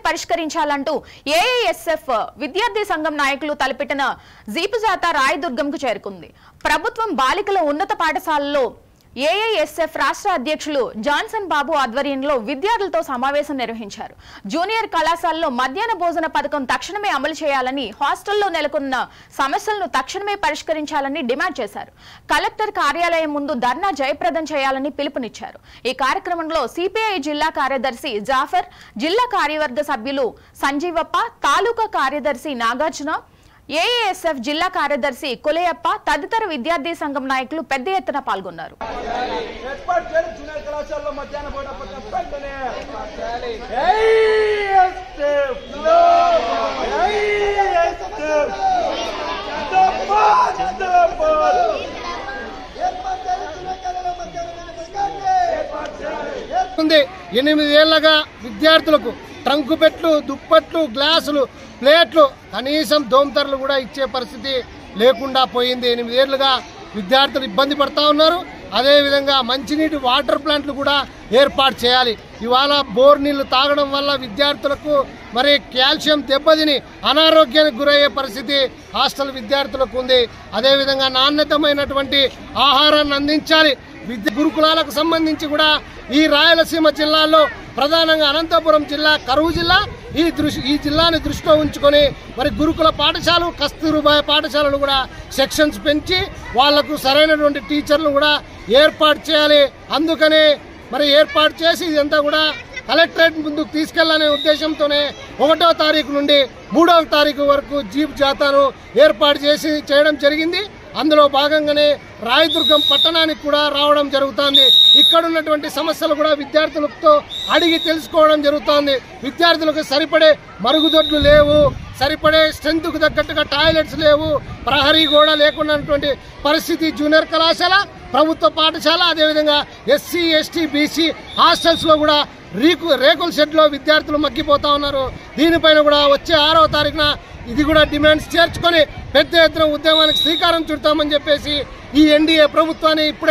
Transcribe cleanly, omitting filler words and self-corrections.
పరిష్కరించాలంటూ AISF విద్యార్థి సంఘం నాయకులు తలపెట్టిన జీపు జాత రాయదుర్గంకు చేరుకుంది. ప్రభుత్వం బాలికల ఉన్నత పాఠశాలలో ఏఐఎస్ఎఫ్ రాష్ట్ర అధ్యక్షులు జాన్సన్ బాబు ఆధ్వర్యంలో విద్యార్థులతో సమావేశం నిర్వహించారు. జూనియర్ కళాశాలలో మధ్యాహ్న భోజన పథకం తక్షణమే అమలు చేయాలని, హాస్టల్లో నెలకొన్న సమస్యలను తక్షణమే పరిష్కరించాలని డిమాండ్ చేశారు. కలెక్టర్ కార్యాలయం ముందు ధర్నా జయప్రదం చేయాలని పిలుపునిచ్చారు. ఈ కార్యక్రమంలో సిపిఐ జిల్లా కార్యదర్శి జాఫర్, జిల్లా కార్యవర్గ సభ్యులు సంజీవప్ప, తాలూకా కార్యదర్శి నాగార్జున, ఏఐఎస్ఎఫ్ జిల్లా కార్యదర్శి కొలయప్ప తదితర విద్యార్థి సంఘం నాయకులు పెద్ద ఎత్తున పాల్గొన్నారు. 8 ఏళ్లగా విద్యార్థులకు ట్రంకు పెట్లు, దుప్పట్లు, గ్లాసులు, ప్లేట్లు, కనీసం దోమతెరలు కూడా ఇచ్చే పరిస్థితి లేకుండా పోయింది. 8 ఏళ్లుగా విద్యార్థులు ఇబ్బంది పడతా ఉన్నారు. అదేవిధంగా మంచినీటి వాటర్ ప్లాంట్లు కూడా ఏర్పాటు చేయాలి. ఇవాళ బోర్ నీళ్లు తాగడం వల్ల విద్యార్థులకు మరి కాల్షియం దెబ్బతిని అనారోగ్యానికి గురయ్యే పరిస్థితి హాస్టల్ విద్యార్థులకు ఉంది. అదేవిధంగా నాణ్యతమైనటువంటి ఆహారాన్ని అందించాలి. గురుకులాలకు సంబంధించి కూడా ఈ రాయలసీమ జిల్లాల్లో ప్రధానంగా అనంతపురం జిల్లా, కరువు జిల్లా, ఈ జిల్లాని దృష్టిలో ఉంచుకొని మరి గురుకుల పాఠశాలలు, కస్తూర్బా పాఠశాలలు కూడా సెక్షన్స్ పెంచి వాళ్లకు సరైనటువంటి టీచర్లు కూడా ఏర్పాటు చేయాలి. అందుకనే మరి ఏర్పాటు చేసి ఇదంతా కూడా కలెక్టరేట్ ముందుకు తీసుకెళ్లనే ఉద్దేశంతోనే 1వ తారీఖు నుండి 3వ తారీఖు వరకు జీప్ జాతాను ఏర్పాటు చేయడం జరిగింది. అందులో భాగంగానే రాయదుర్గం పట్టణానికి కూడా రావడం జరుగుతోంది. ఇక్కడ ఉన్నటువంటి సమస్యలు కూడా విద్యార్థులతో అడిగి తెలుసుకోవడం జరుగుతోంది. విద్యార్థులకు సరిపడే మరుగుదొడ్లు లేవు, సరిపడే స్ట్రెంత్కు తగ్గట్టుగా టాయిలెట్స్ లేవు, ప్రహరీ కూడా లేకున్నటువంటి పరిస్థితి. జూనియర్ కళాశాల, ప్రభుత్వ పాఠశాల, అదేవిధంగా ఎస్సీ, ఎస్టీ, బీసీ హాస్టల్స్లో కూడా రేకుల షెడ్లో విద్యార్థులు మగ్గిపోతా ఉన్నారు. దీనిపైన కూడా వచ్చే 6వ తారీఖున ఇది కూడా డిమాండ్స్ చేర్చుకొని పెద్ద ఎత్తున ఉద్యమానికి శ్రీకారం చుడతామని చెప్పేసి ఈ ఎన్డీఏ ప్రభుత్వాన్ని ఇప్పుడే